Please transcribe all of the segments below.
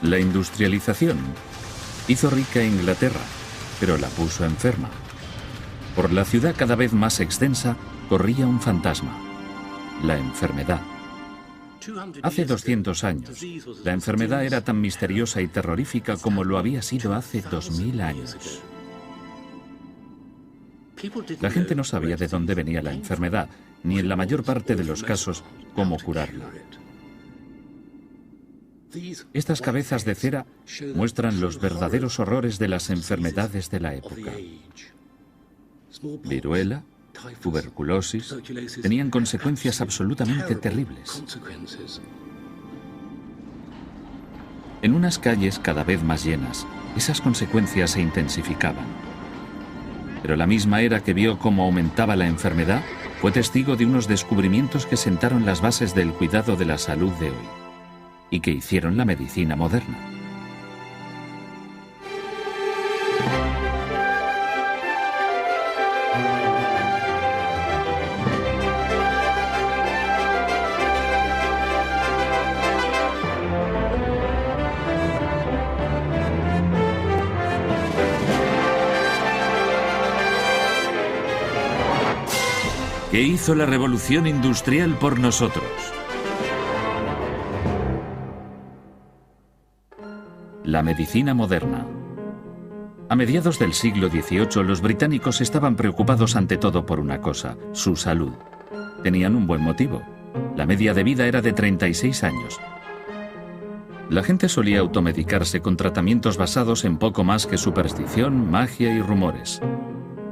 La industrialización hizo rica a Inglaterra, pero la puso enferma. Por la ciudad cada vez más extensa corría un fantasma: la enfermedad. Hace 200 años, la enfermedad era tan misteriosa y terrorífica como lo había sido hace 2000 años. La gente no sabía de dónde venía la enfermedad, ni en la mayor parte de los casos cómo curarla. Estas cabezas de cera muestran los verdaderos horrores de las enfermedades de la época. Viruela, tuberculosis, tenían consecuencias absolutamente terribles. En unas calles cada vez más llenas, esas consecuencias se intensificaban. Pero la misma era que vio cómo aumentaba la enfermedad fue testigo de unos descubrimientos que sentaron las bases del cuidado de la salud de hoy y que hicieron la medicina moderna. ¿Qué hizo la revolución industrial por nosotros? La medicina moderna. A mediados del siglo XVIII, los británicos estaban preocupados ante todo por una cosa: su salud. Tenían un buen motivo. La media de vida era de 36 años. La gente solía automedicarse con tratamientos basados en poco más que superstición, magia y rumores.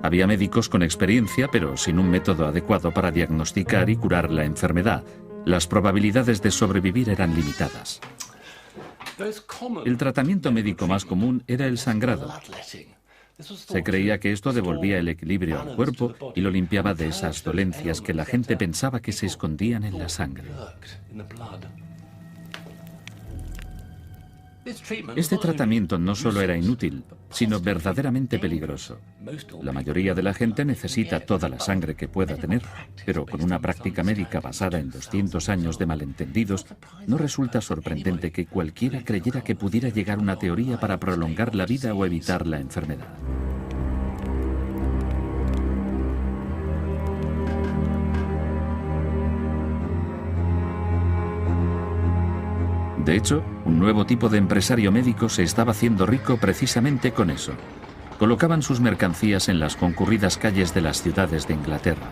Había médicos con experiencia, pero sin un método adecuado para diagnosticar y curar la enfermedad. Las probabilidades de sobrevivir eran limitadas. El tratamiento médico más común era el sangrado. Se creía que esto devolvía el equilibrio al cuerpo y lo limpiaba de esas dolencias que la gente pensaba que se escondían en la sangre. Este tratamiento no solo era inútil, sino verdaderamente peligroso. La mayoría de la gente necesita toda la sangre que pueda tener, pero con una práctica médica basada en 200 años de malentendidos, no resulta sorprendente que cualquiera creyera que pudiera llegar una teoría para prolongar la vida o evitar la enfermedad. De hecho, un nuevo tipo de empresario médico se estaba haciendo rico precisamente con eso. Colocaban sus mercancías en las concurridas calles de las ciudades de Inglaterra.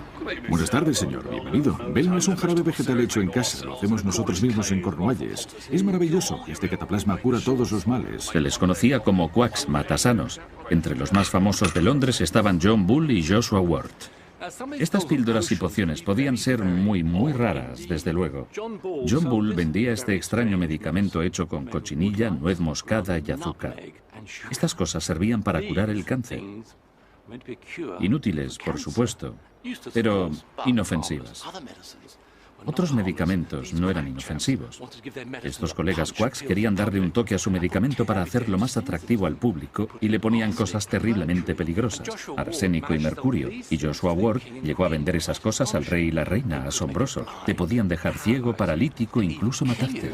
Buenas tardes, señor. Bienvenido. Belno es un jarabe vegetal hecho en casa. Lo hacemos nosotros mismos en Cornualles. Es maravilloso. Este cataplasma cura todos los males. Se les conocía como quacks, matasanos. Entre los más famosos de Londres estaban John Bull y Joshua Ward. Estas píldoras y pociones podían ser muy raras, desde luego. John Bull vendía este extraño medicamento hecho con cochinilla, nuez moscada y azúcar. Estas cosas servían para curar el cáncer. Inútiles, por supuesto, pero inofensivas. Otros medicamentos no eran inofensivos. Estos colegas quacks querían darle un toque a su medicamento para hacerlo más atractivo al público y le ponían cosas terriblemente peligrosas, arsénico y mercurio, y Joshua Ward llegó a vender esas cosas al rey y la reina. Asombroso. Te podían dejar ciego, paralítico, incluso matarte.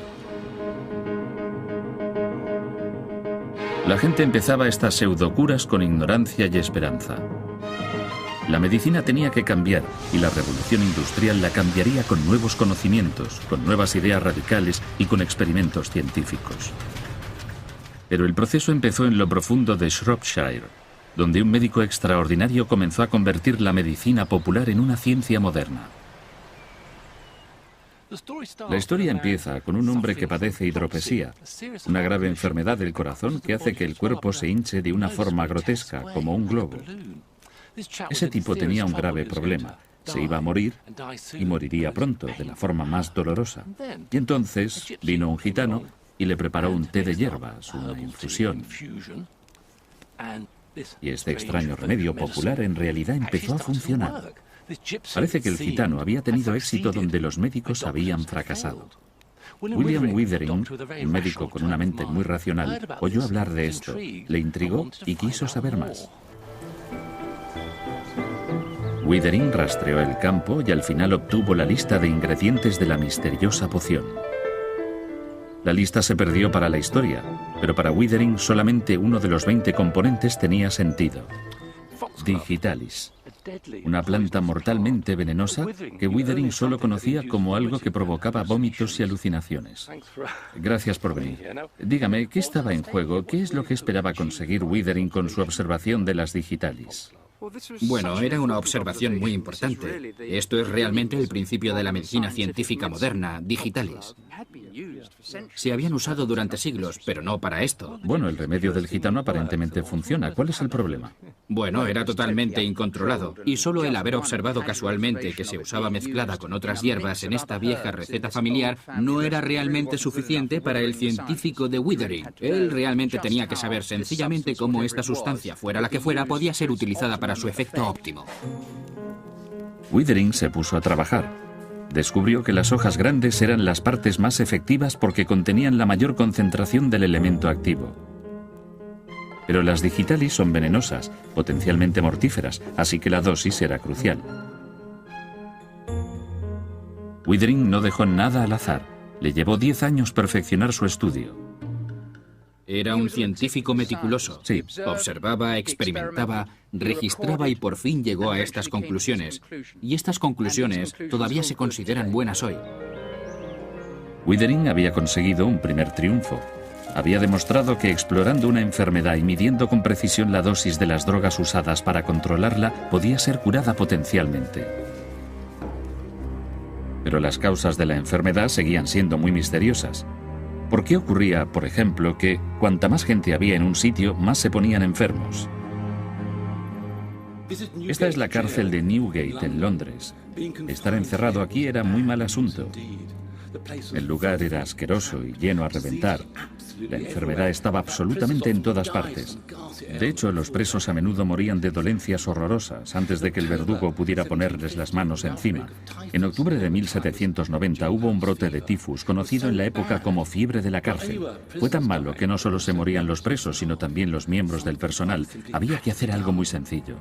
La gente empezaba estas pseudocuras con ignorancia y esperanza. La medicina tenía que cambiar y la revolución industrial la cambiaría con nuevos conocimientos, con nuevas ideas radicales y con experimentos científicos. Pero el proceso empezó en lo profundo de Shropshire, donde un médico extraordinario comenzó a convertir la medicina popular en una ciencia moderna. La historia empieza con un hombre que padece hidropesía, una grave enfermedad del corazón que hace que el cuerpo se hinche de una forma grotesca, como un globo. Ese tipo tenía un grave problema. Se iba a morir y moriría pronto, de la forma más dolorosa. Y entonces vino un gitano y le preparó un té de hierbas, una infusión. Y este extraño remedio popular en realidad empezó a funcionar. Parece que el gitano había tenido éxito donde los médicos habían fracasado. William Withering, un médico con una mente muy racional, oyó hablar de esto, le intrigó y quiso saber más. Withering rastreó el campo y al final obtuvo la lista de ingredientes de la misteriosa poción. La lista se perdió para la historia, pero para Withering solamente uno de los 20 componentes tenía sentido. Digitalis, una planta mortalmente venenosa que Withering solo conocía como algo que provocaba vómitos y alucinaciones. Gracias por venir. Dígame, ¿qué estaba en juego? ¿Qué es lo que esperaba conseguir Withering con su observación de las Digitalis? Bueno, era una observación muy importante. Esto es realmente el principio de la medicina científica moderna, Digitalis. Se habían usado durante siglos, pero no para esto. Bueno, el remedio del gitano aparentemente funciona. ¿Cuál es el problema? Bueno, era totalmente incontrolado, y solo el haber observado casualmente que se usaba mezclada con otras hierbas en esta vieja receta familiar no era realmente suficiente para el científico de Withering. Él realmente tenía que saber sencillamente cómo esta sustancia, fuera la que fuera, podía ser utilizada para su efecto óptimo. Withering se puso a trabajar. Descubrió que las hojas grandes eran las partes más efectivas porque contenían la mayor concentración del elemento activo. Pero las Digitalis son venenosas, potencialmente mortíferas, así que la dosis era crucial. Withering no dejó nada al azar. Le llevó 10 años perfeccionar su estudio. Era un científico meticuloso. Sí. Observaba, experimentaba, registraba y por fin llegó a estas conclusiones. Y estas conclusiones todavía se consideran buenas hoy. Withering había conseguido un primer triunfo. Había demostrado que explorando una enfermedad y midiendo con precisión la dosis de las drogas usadas para controlarla, podía ser curada potencialmente. Pero las causas de la enfermedad seguían siendo muy misteriosas. ¿Por qué ocurría, por ejemplo, que cuanta más gente había en un sitio, más se ponían enfermos? Esta es la cárcel de Newgate, en Londres. Estar encerrado aquí era muy mal asunto. El lugar era asqueroso y lleno a reventar. La enfermedad estaba absolutamente en todas partes. De hecho, los presos a menudo morían de dolencias horrorosas antes de que el verdugo pudiera ponerles las manos encima. En octubre de 1790 hubo un brote de tifus, conocido en la época como fiebre de la cárcel. Fue tan malo que no solo se morían los presos, sino también los miembros del personal. Había que hacer algo muy sencillo.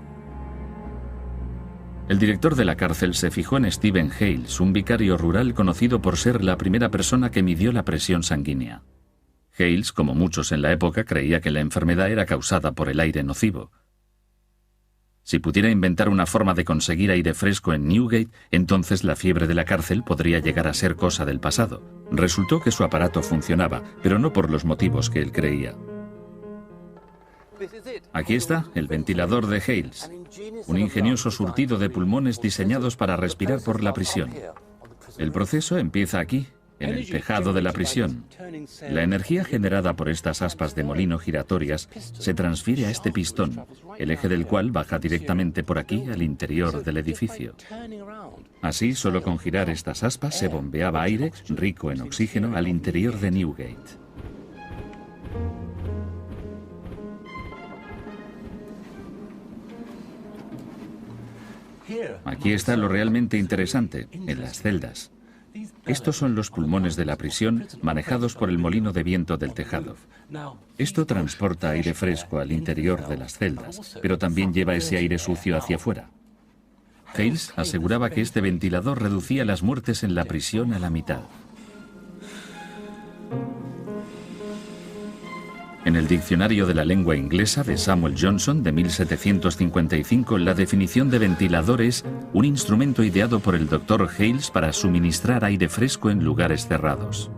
El director de la cárcel se fijó en Stephen Hales, un vicario rural conocido por ser la primera persona que midió la presión sanguínea. Hales, como muchos en la época, creía que la enfermedad era causada por el aire nocivo. Si pudiera inventar una forma de conseguir aire fresco en Newgate, entonces la fiebre de la cárcel podría llegar a ser cosa del pasado. Resultó que su aparato funcionaba, pero no por los motivos que él creía. Aquí está, el ventilador de Hales, un ingenioso surtido de pulmones diseñados para respirar por la prisión. El proceso empieza aquí, en el tejado de la prisión. La energía generada por estas aspas de molino giratorias se transfiere a este pistón, el eje del cual baja directamente por aquí al interior del edificio. Así, solo con girar estas aspas se bombeaba aire, rico en oxígeno, al interior de Newgate. Aquí está lo realmente interesante, en las celdas. Estos son los pulmones de la prisión manejados por el molino de viento del tejado. Esto transporta aire fresco al interior de las celdas, pero también lleva ese aire sucio hacia afuera. Hales aseguraba que este ventilador reducía las muertes en la prisión a la mitad. En el Diccionario de la Lengua Inglesa de Samuel Johnson de 1755, la definición de ventilador es un instrumento ideado por el Dr. Hales para suministrar aire fresco en lugares cerrados.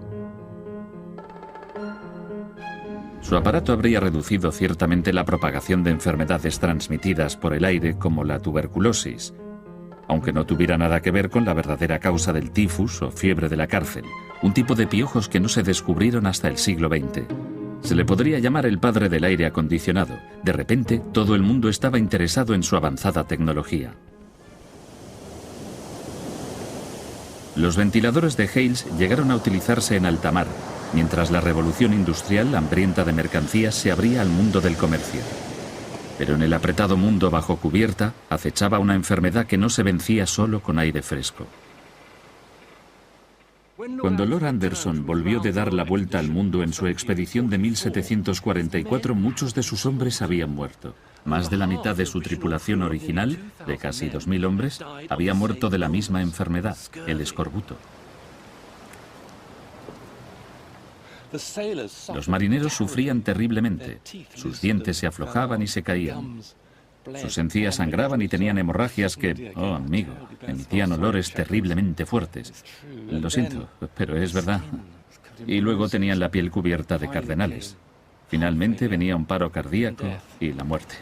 Su aparato habría reducido ciertamente la propagación de enfermedades transmitidas por el aire como la tuberculosis, aunque no tuviera nada que ver con la verdadera causa del tifus o fiebre de la cárcel, un tipo de piojos que no se descubrieron hasta el siglo XX. Se le podría llamar el padre del aire acondicionado. De repente, todo el mundo estaba interesado en su avanzada tecnología. Los ventiladores de Hales llegaron a utilizarse en alta mar, mientras la revolución industrial, hambrienta de mercancías, se abría al mundo del comercio. Pero en el apretado mundo bajo cubierta, acechaba una enfermedad que no se vencía solo con aire fresco. Cuando Lord Anderson volvió de dar la vuelta al mundo en su expedición de 1744, muchos de sus hombres habían muerto. Más de la mitad de su tripulación original, de casi 2000 hombres, había muerto de la misma enfermedad, el escorbuto. Los marineros sufrían terriblemente. Sus dientes se aflojaban y se caían. Sus encías sangraban y tenían hemorragias que, oh amigo, emitían olores terriblemente fuertes. Lo siento, pero es verdad. Y luego tenían la piel cubierta de cardenales. Finalmente venía un paro cardíaco y la muerte.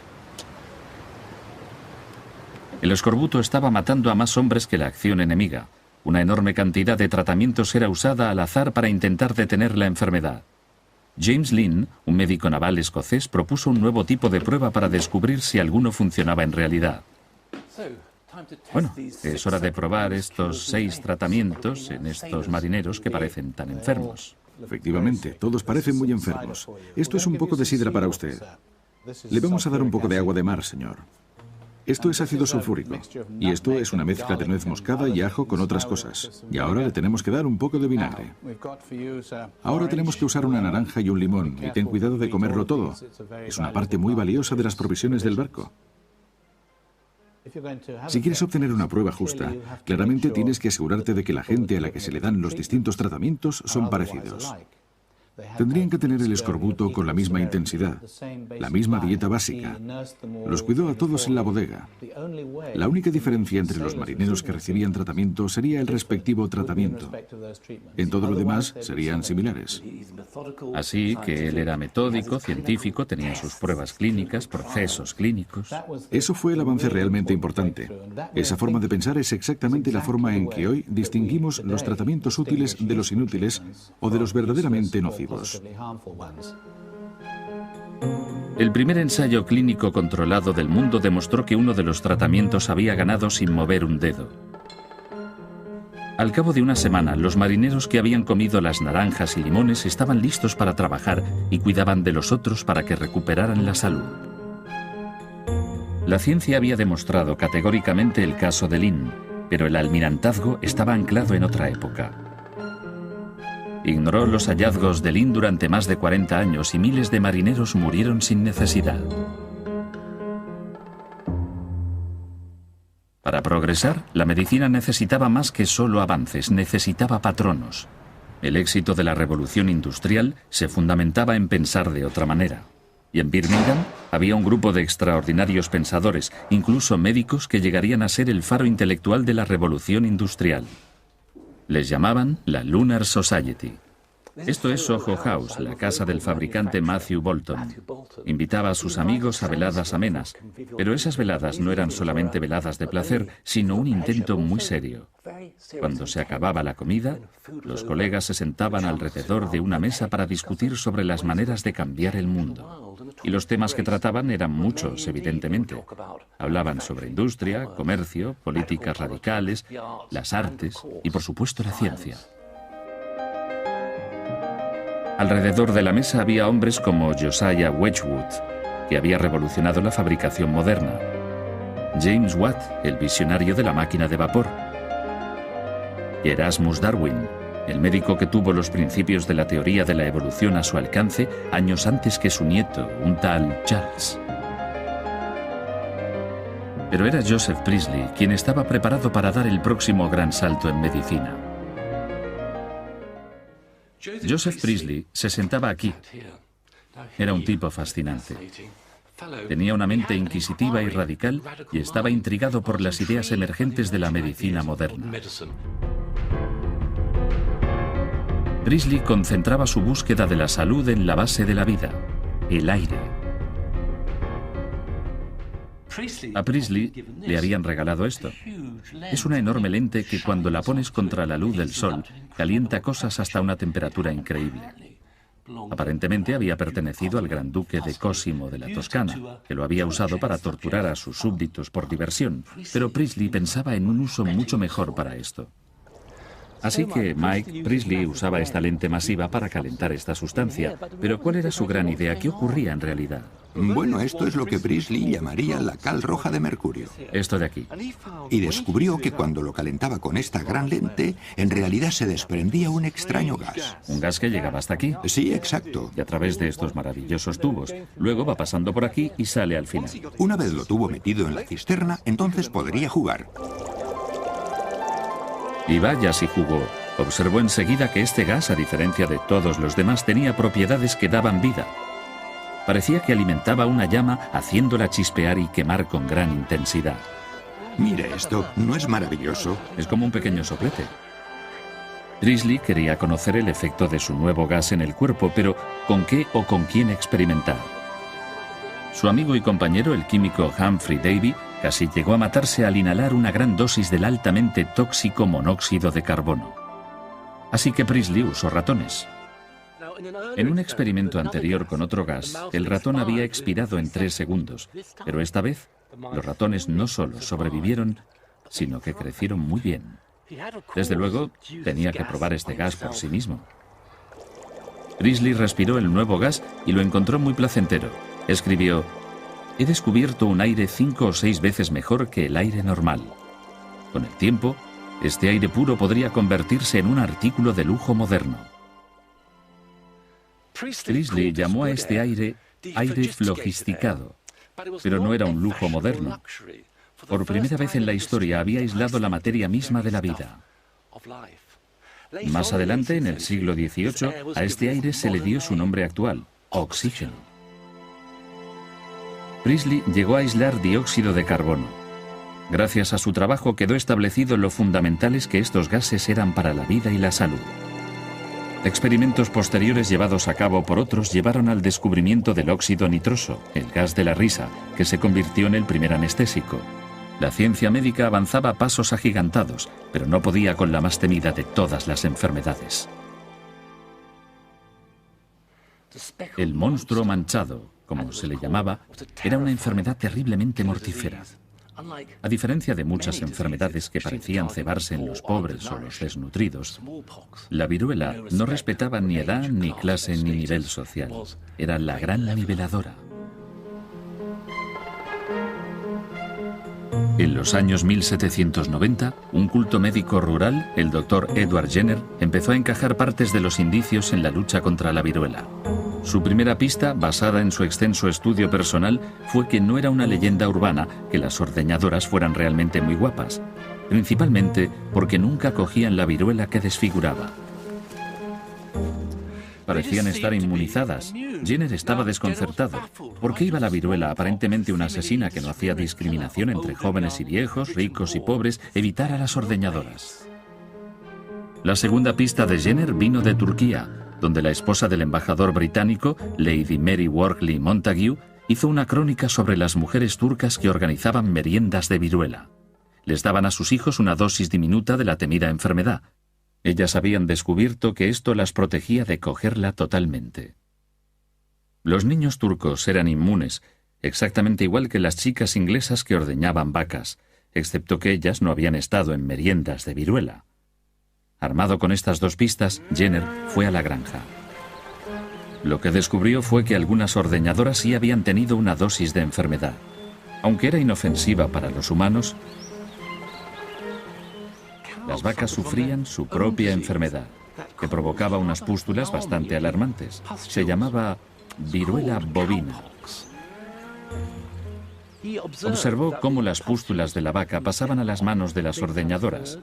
El escorbuto estaba matando a más hombres que la acción enemiga. Una enorme cantidad de tratamientos era usada al azar para intentar detener la enfermedad. James Lynn, un médico naval escocés, propuso un nuevo tipo de prueba para descubrir si alguno funcionaba en realidad. Bueno, es hora de probar estos 6 tratamientos en estos marineros que parecen tan enfermos. Efectivamente, todos parecen muy enfermos. Esto es un poco de sidra para usted. Le vamos a dar un poco de agua de mar, señor. Esto es ácido sulfúrico. Y esto es una mezcla de nuez moscada y ajo con otras cosas. Y ahora le tenemos que dar un poco de vinagre. Ahora tenemos que usar una naranja y un limón. Y ten cuidado de comerlo todo. Es una parte muy valiosa de las provisiones del barco. Si quieres obtener una prueba justa, claramente tienes que asegurarte de que la gente a la que se le dan los distintos tratamientos son parecidos. Tendrían que tener el escorbuto con la misma intensidad, la misma dieta básica. Los cuidó a todos en la bodega. La única diferencia entre los marineros que recibían tratamiento sería el respectivo tratamiento. En todo lo demás serían similares. Así que él era metódico, científico, tenía sus pruebas clínicas, procesos clínicos. Eso fue el avance realmente importante. Esa forma de pensar es exactamente la forma en que hoy distinguimos los tratamientos útiles de los inútiles o de los verdaderamente nocivos. El primer ensayo clínico controlado del mundo demostró que uno de los tratamientos había ganado sin mover un dedo. Al cabo de una semana, los marineros que habían comido las naranjas y limones estaban listos para trabajar y cuidaban de los otros para que recuperaran la salud. La ciencia había demostrado categóricamente el caso de Lynn, pero el almirantazgo estaba anclado en otra época. Ignoró los hallazgos de Lynn durante más de 40 años y miles de marineros murieron sin necesidad. Para progresar, la medicina necesitaba más que solo avances, necesitaba patronos. El éxito de la revolución industrial se fundamentaba en pensar de otra manera. Y en Birmingham había un grupo de extraordinarios pensadores, incluso médicos, que llegarían a ser el faro intelectual de la revolución industrial. Les llamaban la Lunar Society. Esto es Soho House, la casa del fabricante Matthew Boulton. Invitaba a sus amigos a veladas amenas, pero esas veladas no eran solamente veladas de placer, sino un intento muy serio. Cuando se acababa la comida, los colegas se sentaban alrededor de una mesa para discutir sobre las maneras de cambiar el mundo. Y los temas que trataban eran muchos, evidentemente. Hablaban sobre industria, comercio, políticas radicales, las artes y, por supuesto, la ciencia. Alrededor de la mesa había hombres como Josiah Wedgwood, que había revolucionado la fabricación moderna, James Watt, el visionario de la máquina de vapor, y Erasmus Darwin, el médico que tuvo los principios de la teoría de la evolución a su alcance años antes que su nieto, un tal Charles. Pero era Joseph Priestley quien estaba preparado para dar el próximo gran salto en medicina. Joseph Priestley se sentaba aquí. Era un tipo fascinante. Tenía una mente inquisitiva y radical y estaba intrigado por las ideas emergentes de la medicina moderna. Priestley concentraba su búsqueda de la salud en la base de la vida, el aire. A Priestley le habían regalado esto. Es una enorme lente que cuando la pones contra la luz del sol, calienta cosas hasta una temperatura increíble. Aparentemente había pertenecido al gran duque de Cosimo de la Toscana, que lo había usado para torturar a sus súbditos por diversión, pero Priestley pensaba en un uso mucho mejor para esto. Así que Priestley usaba esta lente masiva para calentar esta sustancia. Pero ¿cuál era su gran idea? ¿Qué ocurría en realidad? Bueno, esto es lo que Priestley llamaría la cal roja de mercurio. Esto de aquí. Y descubrió que cuando lo calentaba con esta gran lente, en realidad se desprendía un extraño gas. ¿Un gas que llegaba hasta aquí? Sí, exacto. Y a través de estos maravillosos tubos. Luego va pasando por aquí y sale al final. Una vez lo tuvo metido en la cisterna, entonces podría jugar. Y vaya si jugó. Observó enseguida que este gas, a diferencia de todos los demás, tenía propiedades que daban vida. Parecía que alimentaba una llama haciéndola chispear y quemar con gran intensidad. Mire esto, ¿no es maravilloso? Es como un pequeño soplete. Priestley quería conocer el efecto de su nuevo gas en el cuerpo, pero ¿con qué o con quién experimentar? Su amigo y compañero, el químico Humphrey Davy, casi llegó a matarse al inhalar una gran dosis del altamente tóxico monóxido de carbono. Así que Priestley usó ratones. En un experimento anterior con otro gas, el ratón había expirado en 3 segundos, pero esta vez los ratones no solo sobrevivieron, sino que crecieron muy bien. Desde luego, tenía que probar este gas por sí mismo. Priestley respiró el nuevo gas y lo encontró muy placentero. Escribió: «He descubierto un aire 5 o 6 veces mejor que el aire normal. Con el tiempo, este aire puro podría convertirse en un artículo de lujo moderno». Priestley llamó a este aire flogisticado, pero no era un lujo moderno. Por primera vez en la historia había aislado la materia misma de la vida. Más adelante, en el siglo XVIII, a este aire se le dio su nombre actual, oxígeno. Priestley llegó a aislar dióxido de carbono. Gracias a su trabajo quedó establecido lo fundamentales que estos gases eran para la vida y la salud. Experimentos posteriores llevados a cabo por otros llevaron al descubrimiento del óxido nitroso, el gas de la risa, que se convirtió en el primer anestésico. La ciencia médica avanzaba a pasos agigantados, pero no podía con la más temida de todas las enfermedades. El monstruo manchado, como se le llamaba, era una enfermedad terriblemente mortífera. A diferencia de muchas enfermedades que parecían cebarse en los pobres o los desnutridos, la viruela no respetaba ni edad, ni clase, ni nivel social. Era la gran niveladora. En los años 1790, un culto médico rural, el doctor Edward Jenner, empezó a encajar partes de los indicios en la lucha contra la viruela. Su primera pista, basada en su extenso estudio personal, fue que no era una leyenda urbana que las ordeñadoras fueran realmente muy guapas, principalmente porque nunca cogían la viruela que desfiguraba. Parecían estar inmunizadas. Jenner estaba desconcertado. ¿Por qué iba la viruela, aparentemente una asesina que no hacía discriminación entre jóvenes y viejos, ricos y pobres, evitar a las ordeñadoras? La segunda pista de Jenner vino de Turquía, donde la esposa del embajador británico, Lady Mary Wortley Montague, hizo una crónica sobre las mujeres turcas que organizaban meriendas de viruela. Les daban a sus hijos una dosis diminuta de la temida enfermedad. Ellas habían descubierto que esto las protegía de cogerla totalmente. Los niños turcos eran inmunes, exactamente igual que las chicas inglesas que ordeñaban vacas, excepto que ellas no habían estado en meriendas de viruela. Armado con estas dos pistas, Jenner fue a la granja. Lo que descubrió fue que algunas ordeñadoras sí habían tenido una dosis de enfermedad. Aunque era inofensiva para los humanos, las vacas sufrían su propia enfermedad, que provocaba unas pústulas bastante alarmantes. Se llamaba viruela bovina. Observó cómo las pústulas de la vaca pasaban a las manos de las ordeñadoras.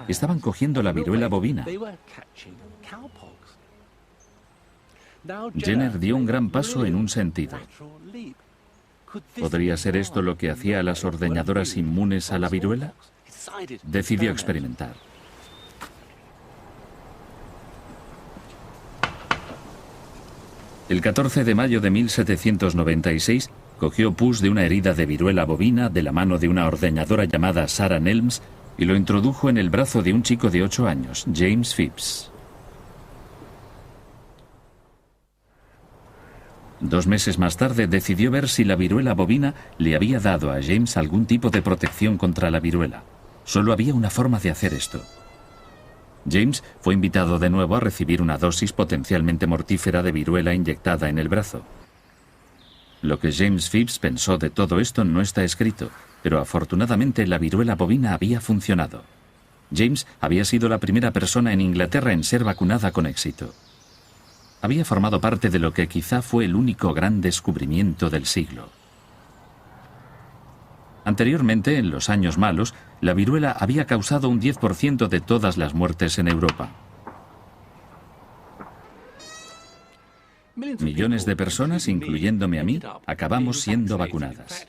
Estaban cogiendo la viruela bovina. Jenner dio un gran paso en un sentido. ¿Podría ser esto lo que hacía a las ordeñadoras inmunes a la viruela? Decidió experimentar. El 14 de mayo de 1796, cogió pus de una herida de viruela bovina de la mano de una ordeñadora llamada Sarah Nelms y lo introdujo en el brazo de un chico de 8 años, James Phipps. 2 meses más tarde decidió ver si la viruela bovina le había dado a James algún tipo de protección contra la viruela. Solo había una forma de hacer esto. James fue invitado de nuevo a recibir una dosis potencialmente mortífera de viruela inyectada en el brazo. Lo que James Phipps pensó de todo esto no está escrito, pero afortunadamente la viruela bovina había funcionado. James había sido la primera persona en Inglaterra en ser vacunada con éxito. Había formado parte de lo que quizá fue el único gran descubrimiento del siglo. Anteriormente, en los años malos, la viruela había causado un 10% de todas las muertes en Europa. Millones de personas, incluyéndome a mí, acabamos siendo vacunadas.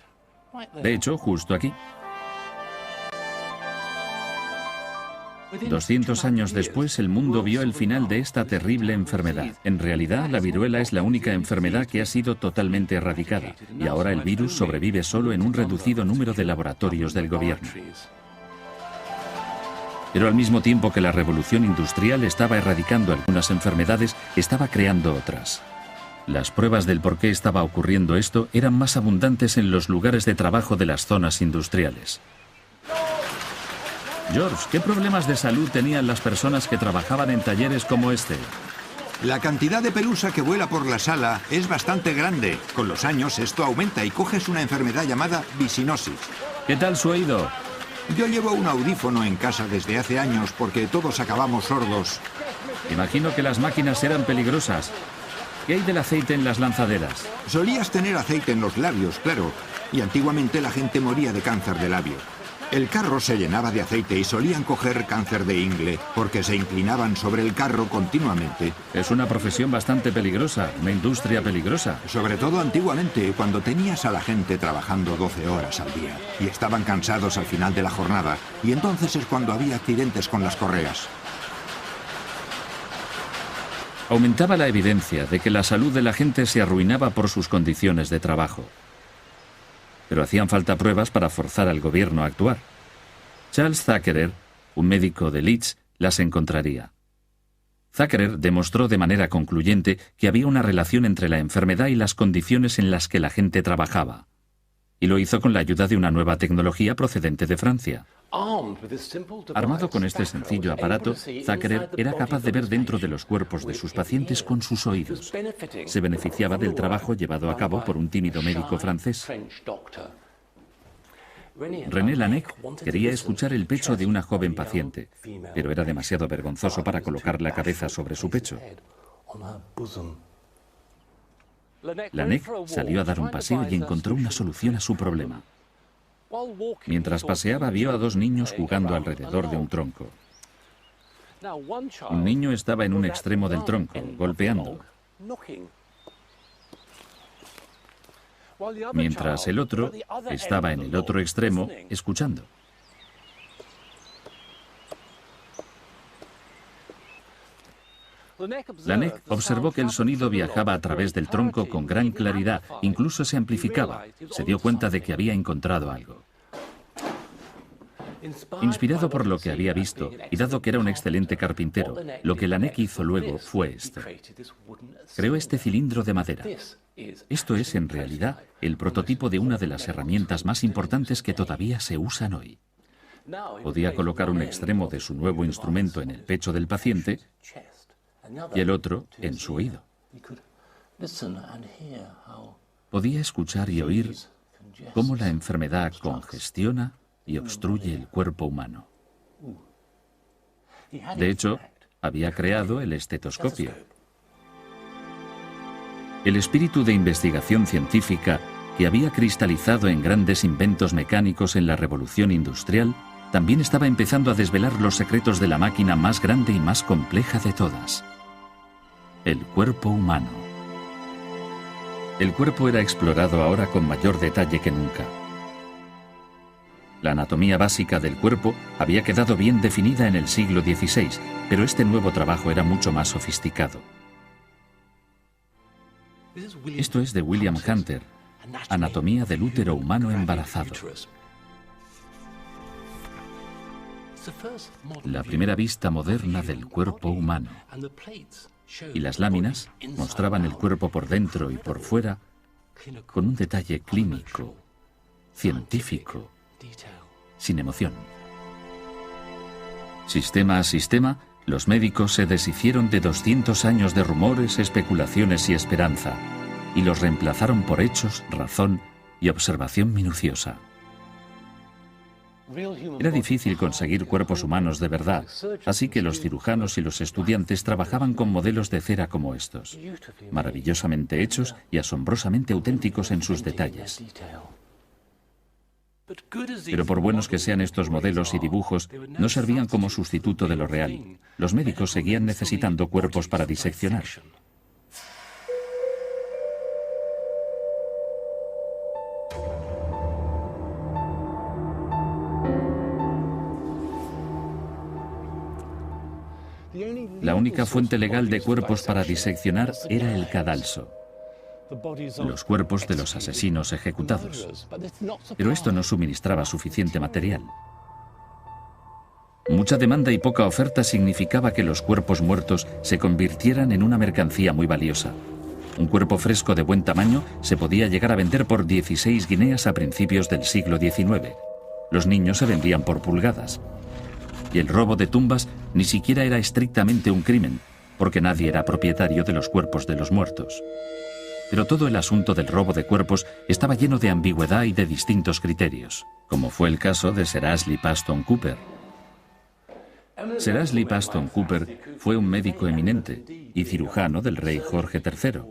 De hecho, justo aquí. 200 años después, el mundo vio el final de esta terrible enfermedad. En realidad, la viruela es la única enfermedad que ha sido totalmente erradicada, y ahora el virus sobrevive solo en un reducido número de laboratorios del gobierno. Pero al mismo tiempo que la revolución industrial estaba erradicando algunas enfermedades, estaba creando otras. Las pruebas del por qué estaba ocurriendo esto eran más abundantes en los lugares de trabajo de las zonas industriales. George, ¿qué problemas de salud tenían las personas que trabajaban en talleres como este? La cantidad de pelusa que vuela por la sala es bastante grande. Con los años esto aumenta y coges una enfermedad llamada visinosis. ¿Qué tal su oído? Yo llevo un audífono en casa desde hace años porque todos acabamos sordos. Imagino que las máquinas eran peligrosas. ¿Qué hay del aceite en las lanzaderas? Solías tener aceite en los labios, claro, y antiguamente la gente moría de cáncer de labio. El carro se llenaba de aceite y solían coger cáncer de ingle porque se inclinaban sobre el carro continuamente. Es una profesión bastante peligrosa, una industria peligrosa. Sobre todo antiguamente, cuando tenías a la gente trabajando 12 horas al día y estaban cansados al final de la jornada, y entonces es cuando había accidentes con las correas. Aumentaba la evidencia de que la salud de la gente se arruinaba por sus condiciones de trabajo. Pero hacían falta pruebas para forzar al gobierno a actuar. Charles Thackeray, un médico de Leeds, las encontraría. Thackeray demostró de manera concluyente que había una relación entre la enfermedad y las condiciones en las que la gente trabajaba. Y lo hizo con la ayuda de una nueva tecnología procedente de Francia. Armado con este sencillo aparato, Thackeray era capaz de ver dentro de los cuerpos de sus pacientes con sus oídos. Se beneficiaba del trabajo llevado a cabo por un tímido médico francés. René Laennec quería escuchar el pecho de una joven paciente, pero era demasiado vergonzoso para colocar la cabeza sobre su pecho. Laennec salió a dar un paseo y encontró una solución a su problema. Mientras paseaba, vio a dos niños jugando alrededor de un tronco. Un niño estaba en un extremo del tronco, golpeando, mientras el otro estaba en el otro extremo, escuchando. Laennec observó que el sonido viajaba a través del tronco con gran claridad, incluso se amplificaba. Se dio cuenta de que había encontrado algo. Inspirado por lo que había visto, y dado que era un excelente carpintero, lo que Laennec hizo luego fue esto. Creó este cilindro de madera. Esto es, en realidad, el prototipo de una de las herramientas más importantes que todavía se usan hoy. Podía colocar un extremo de su nuevo instrumento en el pecho del paciente y el otro en su oído. Podía escuchar y oír cómo la enfermedad congestiona y obstruye el cuerpo humano. De hecho, había creado el estetoscopio. El espíritu de investigación científica que había cristalizado en grandes inventos mecánicos en la revolución industrial también estaba empezando a desvelar los secretos de la máquina más grande y más compleja de todas: el cuerpo humano. El cuerpo era explorado ahora con mayor detalle que nunca. La anatomía básica del cuerpo había quedado bien definida en el siglo XVI, pero este nuevo trabajo era mucho más sofisticado. Esto es de William Hunter, Anatomía del útero humano embarazado. La primera vista moderna del cuerpo humano. Y las láminas mostraban el cuerpo por dentro y por fuera con un detalle clínico, científico, sin emoción. Sistema a sistema, los médicos se deshicieron de 200 años de rumores, especulaciones y esperanza, y los reemplazaron por hechos, razón y observación minuciosa. Era difícil conseguir cuerpos humanos de verdad, así que los cirujanos y los estudiantes trabajaban con modelos de cera como estos, maravillosamente hechos y asombrosamente auténticos en sus detalles. Pero por buenos que sean estos modelos y dibujos, no servían como sustituto de lo real. Los médicos seguían necesitando cuerpos para diseccionar. La única fuente legal de cuerpos para diseccionar era el cadalso, los cuerpos de los asesinos ejecutados. Pero esto no suministraba suficiente material. Mucha demanda y poca oferta significaba que los cuerpos muertos se convirtieran en una mercancía muy valiosa. Un cuerpo fresco de buen tamaño se podía llegar a vender por 16 guineas a principios del siglo XIX. Los niños se vendían por pulgadas. Y el robo de tumbas ni siquiera era estrictamente un crimen, porque nadie era propietario de los cuerpos de los muertos. Pero todo el asunto del robo de cuerpos estaba lleno de ambigüedad y de distintos criterios, como fue el caso de Sir Ashley Paston Cooper. Sir Ashley Paston Cooper fue un médico eminente y cirujano del rey Jorge III.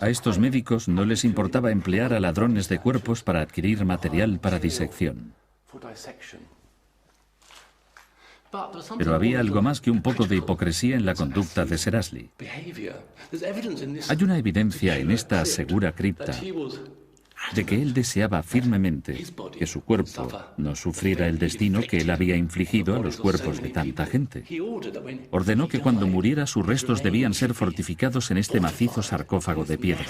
A estos médicos no les importaba emplear a ladrones de cuerpos para adquirir material para disección. Pero había algo más que un poco de hipocresía en la conducta de Sir Ashley. Hay una evidencia en esta segura cripta de que él deseaba firmemente que su cuerpo no sufriera el destino que él había infligido a los cuerpos de tanta gente. Ordenó que cuando muriera sus restos debían ser fortificados en este macizo sarcófago de piedra.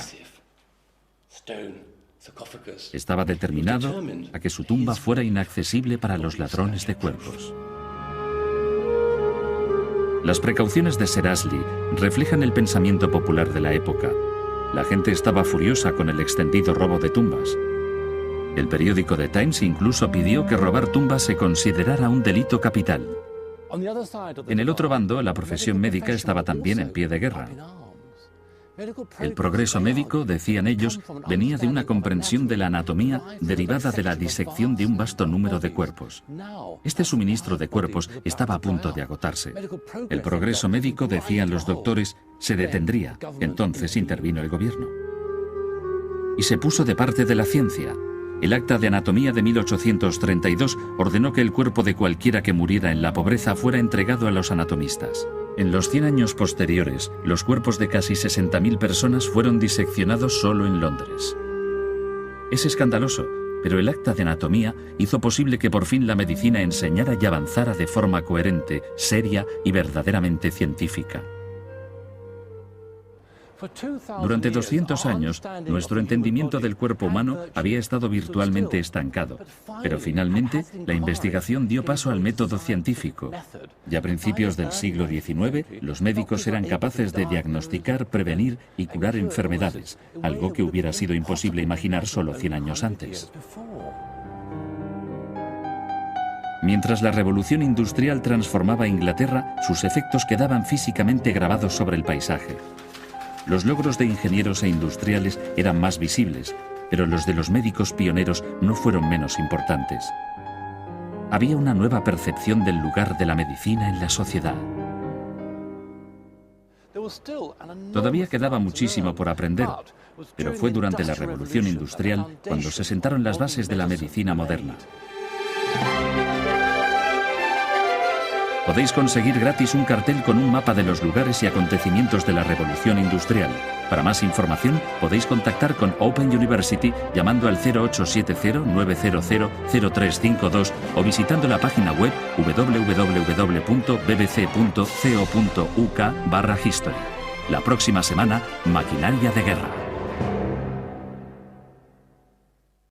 Estaba determinado a que su tumba fuera inaccesible para los ladrones de cuerpos. Las precauciones de Sir Ashley reflejan el pensamiento popular de la época. La gente estaba furiosa con el extendido robo de tumbas. El periódico The Times incluso pidió que robar tumbas se considerara un delito capital. En el otro bando, la profesión médica estaba también en pie de guerra. El progreso médico, decían ellos, venía de una comprensión de la anatomía derivada de la disección de un vasto número de cuerpos. Este suministro de cuerpos estaba a punto de agotarse. El progreso médico, decían los doctores, se detendría. Entonces intervino el gobierno. Y se puso de parte de la ciencia. El Acta de Anatomía de 1832 ordenó que el cuerpo de cualquiera que muriera en la pobreza fuera entregado a los anatomistas. En los 100 años posteriores, los cuerpos de casi 60.000 personas fueron diseccionados solo en Londres. Es escandaloso, pero el Acta de Anatomía hizo posible que por fin la medicina enseñara y avanzara de forma coherente, seria y verdaderamente científica. Durante 200 años, nuestro entendimiento del cuerpo humano había estado virtualmente estancado, pero finalmente la investigación dio paso al método científico. Y a principios del siglo XIX, los médicos eran capaces de diagnosticar, prevenir y curar enfermedades, algo que hubiera sido imposible imaginar solo 100 años antes. Mientras la revolución industrial transformaba Inglaterra, sus efectos quedaban físicamente grabados sobre el paisaje. Los logros de ingenieros e industriales eran más visibles, pero los de los médicos pioneros no fueron menos importantes. Había una nueva percepción del lugar de la medicina en la sociedad. Todavía quedaba muchísimo por aprender, pero fue durante la revolución industrial cuando se sentaron las bases de la medicina moderna. Podéis conseguir gratis un cartel con un mapa de los lugares y acontecimientos de la revolución industrial. Para más información podéis contactar con Open University llamando al 0870-900-0352 o visitando la página web www.bbc.co.uk/history. La próxima semana, maquinaria de guerra.